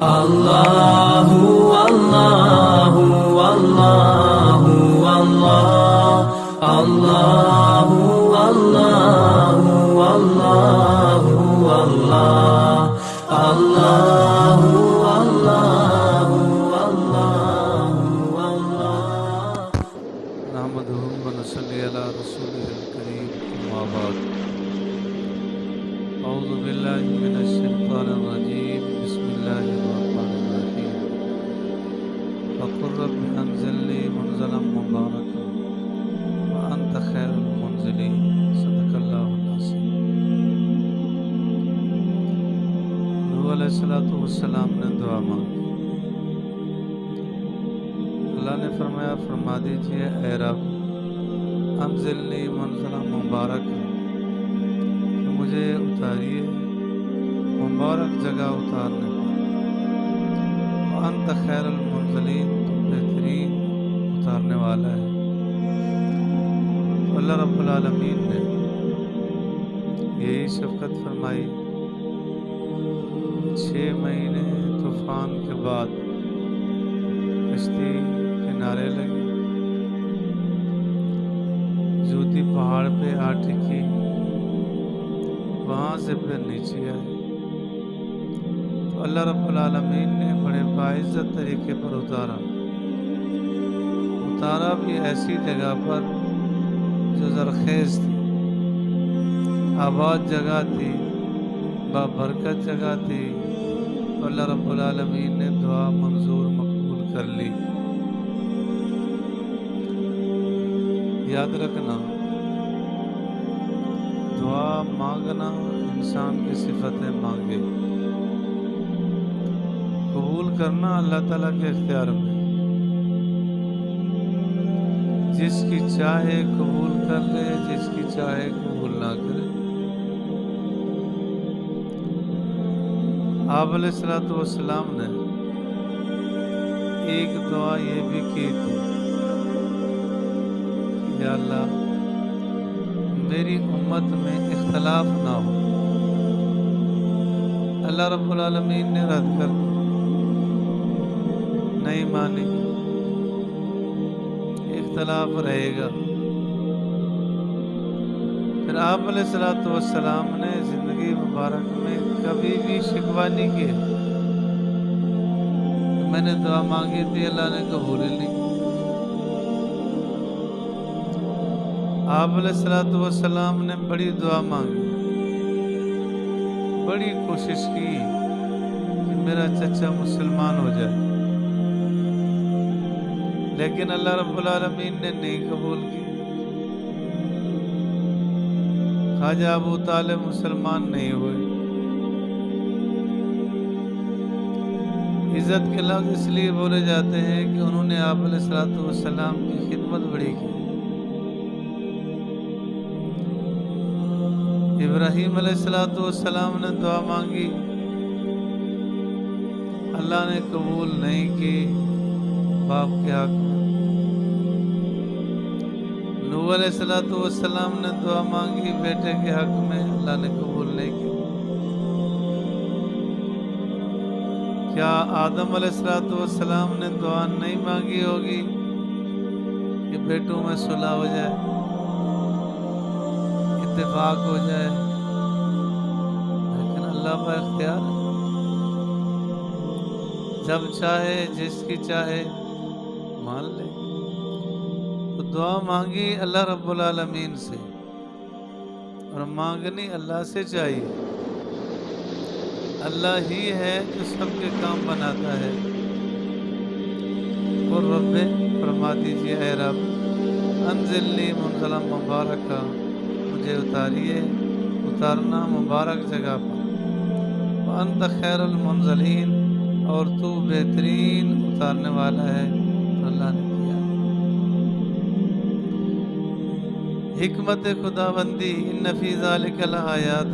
اللہ اللہ اللہ اللہ اللہ اللہ اللہ اللہ اللہ نحمده ونصلي على رسوله الكريم أما بعد أعوذ بالله من الشيطان الرجيم بسم الله الرحمن الرحيم وقل رب أنزلني منزلا مباركا وأنت خير المنزلين صدق الله العظيم۔ نوح علیہ السلام نے دعا مانگی۔ اللہ نے فرمایا فرما دیجئے اے رب انزلنی منزلا مبارک کہ مجھے اتاریے مبارک جگہ اتارنے پر، وانت خیر المنزلین تو بہترین اتارنے والا ہے۔ تو اللہ رب العالمین نے یہی شفقت فرمائی۔ 6 مہینے طوفان کے بعد کشتی کنارے لگی، جوتی پہاڑ پہ آ ٹکی، وہاں سے پھر نیچے آئے تو اللہ رب العالمین نے بڑے باعزت طریقے پر اتارا بھی ایسی جگہ پر جو زرخیز تھی، آباد جگہ تھی، بابرکت جگہ تھی۔ تو اللہ رب العالمین نے دعا منظور مقبول کر لی۔ یاد رکھنا دعا مانگنا انسان کی صفت ہے، مانگے، قبول کرنا اللہ تعالیٰ کے اختیار میں، جس کی چاہے قبول کر لے، جس کی چاہے قبول نہ کرے۔ آپ علیہ السلام نے ایک دعا یہ بھی کی تھی، یا اللہ میری امت میں اختلاف نہ ہو۔ اللہ رب العالمین نے رد کر دی، نہیں مانی، اختلاف رہے گا۔ پھر آپ علیہ السلام نے زندگی مبارک میں کبھی بھی شکوہ نہیں کیا کہ میں نے دعا مانگی تھی اللہ نے قبول ہی نہیں۔ آپ علیہ السلام نے بڑی دعا مانگی، بڑی کوشش کی کہ میرا چچا مسلمان ہو جائے، لیکن اللہ رب العالمین نے نہیں قبول کی۔ خواجہ ابو طالب مسلمان نہیں ہوئے۔ عزت کے لفظ اس لیے بولے جاتے ہیں کہ انہوں نے آپ علیہ السلام کی خدمت بڑی کی۔ ابراہیم علیہ السلام نے دعا مانگی، اللہ نے قبول نہیں کی باپ کے حق میں۔ نوح علیہ السلام نے دعا مانگی بیٹے کے حق میں، اللہ نے قبول نہیں کی۔ کیا آدم علیہ السلام نے دعا نہیں مانگی ہوگی کہ بیٹوں میں صلح ہو جائے، اتفاق ہو جائے؟ لیکن اللہ کا اختیار ہے، جب چاہے جس کی چاہے مان لے۔ تو دعا مانگی اللہ رب العالمین سے، اور مانگنی اللہ سے چاہیے۔ اللہ ہی ہے جو سب کے کام بناتا ہے۔ اور رب فرما دیجیے اے رب انزلنی منزلا مبارکہ، مجھے اتاریے اتارنا مبارک جگہ پر، وانت خیر المنزلین، اور تو بہترین اتارنے والا ہے۔ اللہ نے کیا حکمت خدا بندی، ان فی ذالک لآیات،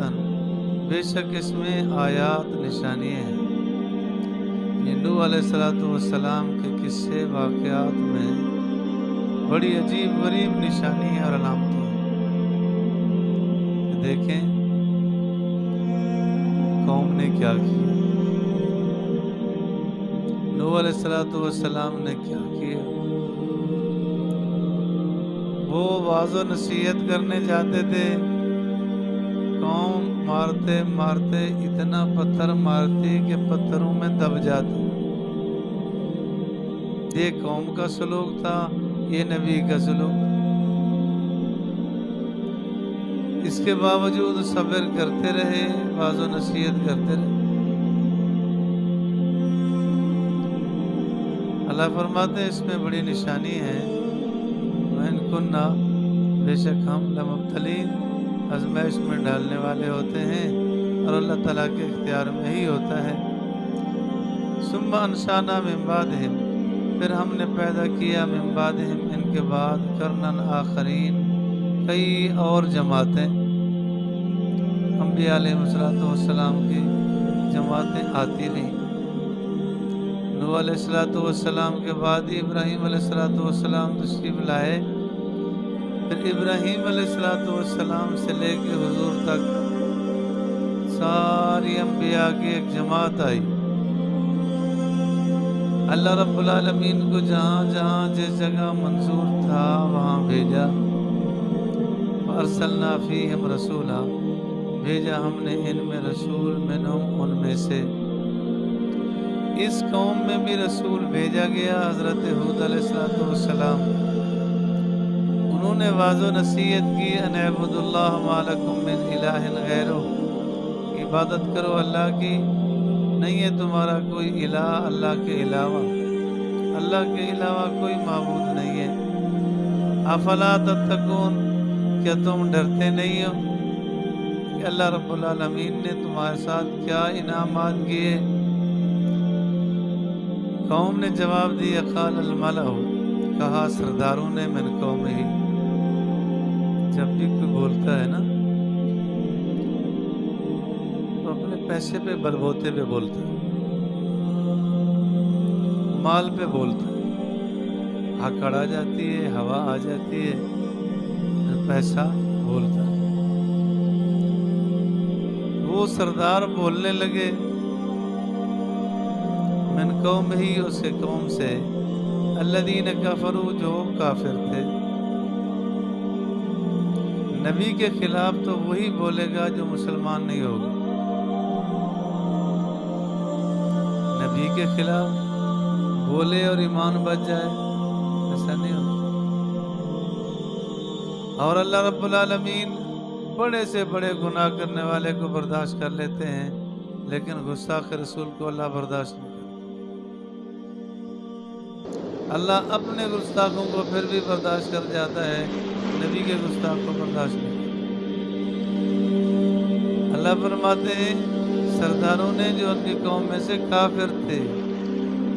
بے شک اس میں آیات نشانی ہیں۔ نوح علیہ السلام کے قصے واقعات میں بڑی عجیب غریب نشانی اور علامتیں ہیں۔ دیکھیں قوم نے کیا کیا۔ نوح علیہ السلام نے کیا کیا؟ وہ واعظ و نصیحت کرنے جاتے تھے، قوم مارتے مارتے اتنا پتھر مارتی کہ پتھروں میں دب جاتے۔ یہ قوم کا سلوک تھا، یہ نبی کا سلوک تھا۔ اس کے باوجود صبر کرتے رہے، واعظ و نصیحت کرتے رہے۔ اللہ فرماتے ہیں اس میں بڑی نشانی ہے، وَإِن كُنَّا، بے شک ہم لَمُبْتَلِينَ، آزمائش میں ڈالنے والے ہوتے ہیں، اور اللہ تعالیٰ کے اختیار میں ہی ہوتا ہے۔ ثُمَّ أَنشَأْنَا مِن بَعْدِهِمْ، پھر ہم نے پیدا کیا من بعدہم، ان کے بعد، قرنًا آخرین، کئی اور جماعتیں۔ انبیاء علیہ السلام کی جماعتیں آتی رہیں۔ نوح علیہ السلام کے بعد ابراہیم علیہ السلام تشریف لائے، پھر ابراہیم علیہ السلام سے لے کے حضور تک ساری انبیاء کی ایک جماعت آئی۔ اللہ رب العالمین کو جہاں جہاں جس جگہ منظور تھا وہاں بھیجا۔ فَأَرْسَلْنَا فِيهِمْ رَسُولًا، بھیجا ہم نے ان میں رسول، منہم، ان میں سے۔ اس قوم میں بھی رسول بھیجا گیا، حضرت ہود علیہ السلام۔ انہوں نے واعظ و نصیحت کی، ان اعبدوا اللہ ما لکم من الہ غیرہ، عبادت کرو اللہ کی، نہیں ہے تمہارا کوئی الہ اللہ کے علاوہ، اللہ کے علاوہ کوئی معبود نہیں ہے۔ افلا تتقون، کیا تم ڈرتے نہیں ہو کہ اللہ رب العالمین نے تمہارے ساتھ کیا انعامات کیے؟ قوم نے جواب دیا، قال الملأ، کہا سرداروں نے، من قومہ، جب بھی کوئی بولتا ہے نا تو اپنے پیسے پہ بلبوتے پہ بولتا ہے، مال پہ بولتا ہے، آکڑ آ جاتی ہے، ہوا آ جاتی ہے، پیسہ بولتا ہے۔ وہ سردار بولنے لگے، من قوم ہی، اس کے قوم سے، الذین کفروا، جو کافر تھے۔ نبی کے خلاف تو وہی بولے گا جو مسلمان نہیں ہوگا، نبی کے خلاف بولے اور ایمان بچ جائے، ایسا نہیں ہوگا۔ اور اللہ رب العالمین بڑے سے بڑے گناہ کرنے والے کو برداشت کر لیتے ہیں، لیکن گستاخ رسول کو اللہ برداشت نہیں کرتا۔ اللہ اپنے گستاخوں کو پھر بھی برداشت کر جاتا ہے، نبی کے گستاخ کو برداشت نہیں کرتا۔ اللہ فرماتے ہیں سرداروں نے جو ان کی قوم میں سے کافر تھے،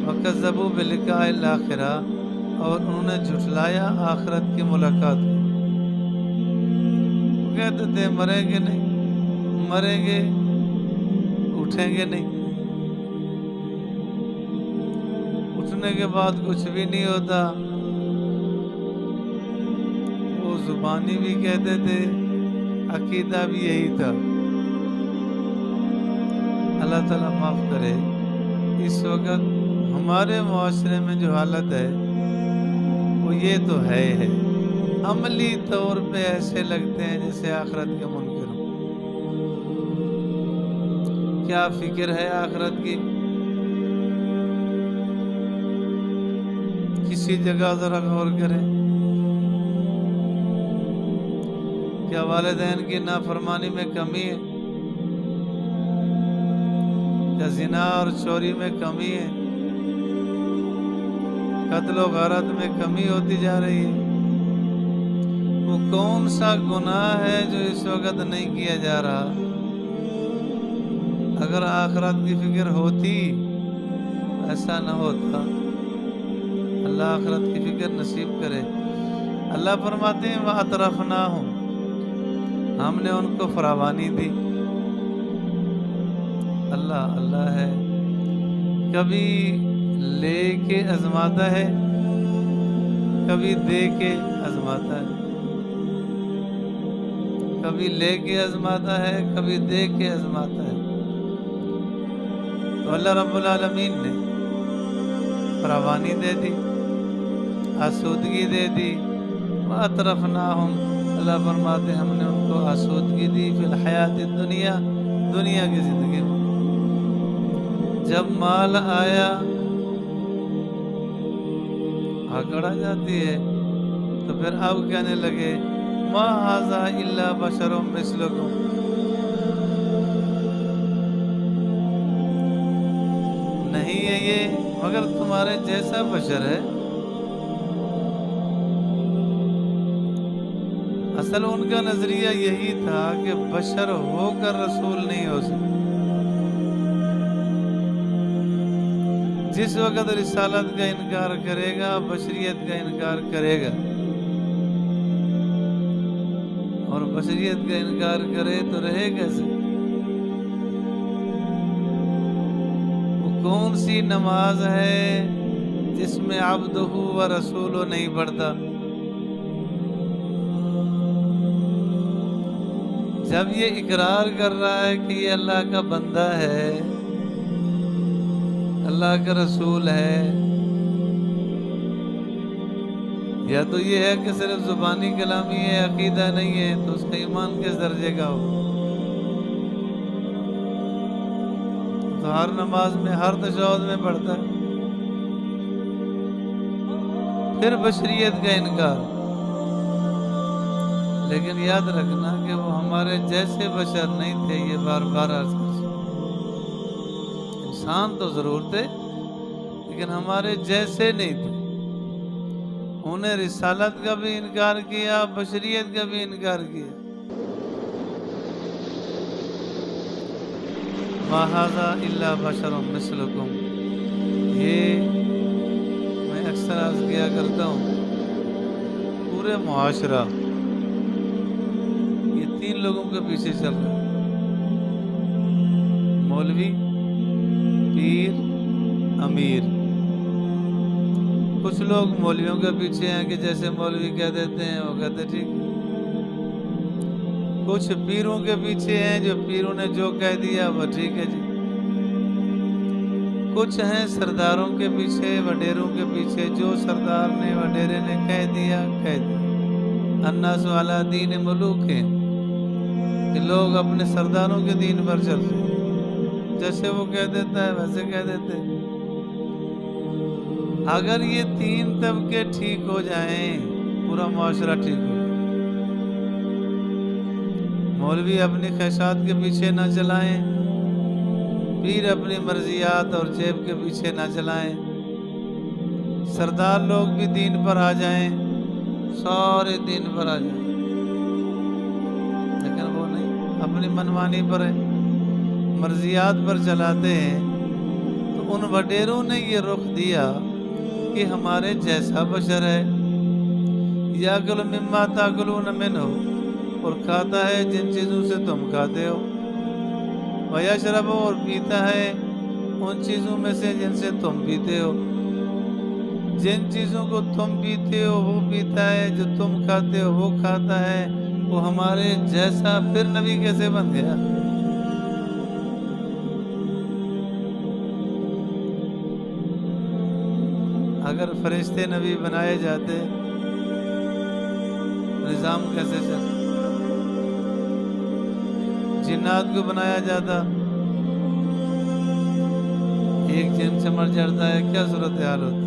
وَكَذَّبُوا بِلِقَاءِ الْآخِرَةِ، اور انہوں نے جھٹلایا آخرت کی ملاقات کو۔ وہ کہتے تھے مریں گے نہیں، مریں گے، اٹھیں گے نہیں، اٹھنے کے بعد کچھ بھی نہیں ہوتا۔ وہ زبانی بھی کہتے تھے، عقیدہ بھی یہی تھا۔ اللہ تعالیٰ معاف کرے، اس وقت ہمارے معاشرے میں جو حالت ہے وہ یہ تو ہے، عملی طور پہ ایسے لگتے ہیں جیسے آخرت کے منکر ہوں۔ کیا فکر ہے آخرت کی؟ کسی جگہ ذرا غور کریں، کیا والدین کی نافرمانی میں کمی ہے؟ کیا زنا اور چوری میں کمی ہے؟ قتل و غارت میں کمی ہوتی جا رہی ہے؟ وہ کون سا گناہ ہے جو اس وقت نہیں کیا جا رہا؟ اگر آخرت کی فکر ہوتی ایسا نہ ہوتا۔ اللہ آخرت کی فکر نصیب کرے۔ اللہ فرماتے ہیں وَأَطْرَفْنَاهُمْ، ہم نے ان کو فراوانی دی۔ اللہ اللہ ہے، کبھی لے کے آزماتا ہے، کبھی دے کے آزماتا ہے، کبھی لے کے آزماتا ہے، کبھی دے کے آزماتا ہے۔ تو اللہ رب العالمین نے فراوانی دے دی، آسودگی دے دی. وَأَطْرَفْنَاهُمْ، اللہ فرماتے ہم نے ان کو آسودگی دی فی الحیات الدنیا، دنیا کی زندگی میں. جب مال آیا آکڑ آ جاتی ہے تو پھر اب کہنے لگے ما ھذا الا بشر مثلکم، نہیں ہے یہ مگر تمہارے جیسا بشر ہے. اصل ان کا نظریہ یہی تھا کہ بشر ہو کر رسول نہیں ہو سکتا. جس وقت رسالت کا انکار کرے گا بشریت کا انکار کرے گا، اور بشریت کا انکار کرے تو رہے کیسے؟ وہ کون سی نماز ہے جس میں عبدہ و رسول نہیں پڑھتا؟ جب یہ اقرار کر رہا ہے کہ یہ اللہ کا بندہ ہے، اللہ کا رسول ہے، یا تو یہ ہے کہ صرف زبانی کلامی ہے، عقیدہ نہیں ہے، تو اس کا ایمان کس درجے کا ہو؟ تو ہر نماز میں ہر تشہد میں پڑھتا ہے. پھر بشریت کا انکار. لیکن یاد رکھنا کہ وہ ہمارے جیسے بشر نہیں تھے، یہ بار بار عرض کر چکے. انسان تو ضرور تھے لیکن ہمارے جیسے نہیں تھے. انہیں رسالت کا بھی انکار کیا، بشریت کا بھی انکار کیا. ما ھذا الا بشر مثلکم، یہ میں اکثر عرض کیا کرتا ہوں، پورے معاشرہ یہ 3 لوگوں کے پیچھے چل رہا ہے: مولوی، پیر، امیر. کچھ لوگ مولویوں کے پیچھے ہیں کہ جیسے مولوی کہہ دیتے ہیں وہ کہتے ٹھیک. کچھ پیروں کے پیچھے ہیں جو پیروں نے جو کہہ دیا وہ ٹھیک ہے جی. کچھ ہیں سرداروں کے پیچھے، وڈیروں کے پیچھے، جو سردار نے وڈیرے نے کہہ دیا کہہ دیا. الناس علی دین ملوک ہیں کہ لوگ اپنے سرداروں کے دین پر چلتے ہیں، جیسے وہ کہہ دیتا ہے ویسے کہہ دیتے ہیں. اگر یہ 3 طبقے ٹھیک ہو جائیں پورا معاشرہ ٹھیک ہو جائے. مولوی اپنی خواہشات کے پیچھے نہ چلائیں، پیر اپنی مرضیات اور جیب کے پیچھے نہ چلائیں، سردار لوگ بھی دین پر آ جائیں، سارے دین پر آ جائیں. لیکن وہ نہیں، اپنی منمانی پر ہے، مرضیات پر چلاتے ہیں. تو ان وڈیروں نے یہ رخ دیا کہ ہمارے جیسا بشر ہے. یاکل مما تاکلون منہ، اور کھاتا ہے جن چیزوں سے تم کھاتے ہو. ویشرب، اور پیتا ہے ان چیزوں میں سے جن سے تم پیتے ہو. جن چیزوں کو تم پیتے ہو وہ پیتا ہے، جو تم کھاتے ہو وہ کھاتا ہے. وہ ہمارے جیسا پھر نبی کیسے بن گیا؟ اگر فرشتے نبی بنائے جاتے نظام کیسے چلتا؟ جنات کو بنایا جاتا، ایک جن سے مر جاتا ہے کیا صورتحال ہوتی؟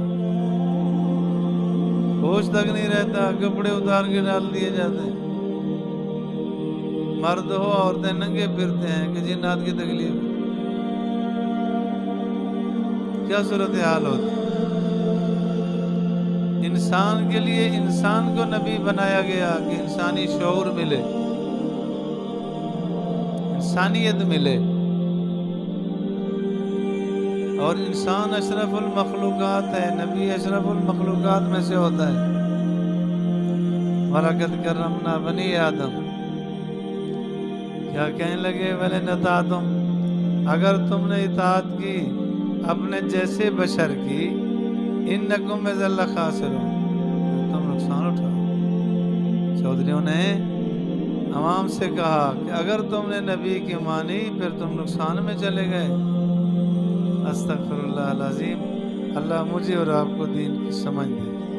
ہوش تک نہیں رہتا، کپڑے اتار کے ڈال دیے جاتے ہیں. مرد ہو عورتیں ننگے پھرتے ہیں کہ جنات کی تکلیف. کیا صورتحال ہوتی؟ انسان کے لیے انسان کو نبی بنایا گیا کہ انسانی شعور ملے، انسانیت ملے. اور انسان اشرف المخلوقات ہے، نبی اشرف المخلوقات میں سے ہوتا ہے. وَلَقَدْ كَرَّمْنَا بَنِي آدم. کیا کہنے لگے؟ وَلَنَطَعْتُمْ، اگر تم نے اطاعت کی اپنے جیسے بشر کی، اِنَّكُمْ إِذًا لَخَاسِرُونَ، تم نقصان اٹھاؤ. چودھریوں نے عوام سے کہا کہ اگر تم نے نبی کی مانی پھر تم نقصان میں چلے گئے. استغفر اللہ العظیم. اللہ مجھے اور آپ کو دین کی سمجھ دے۔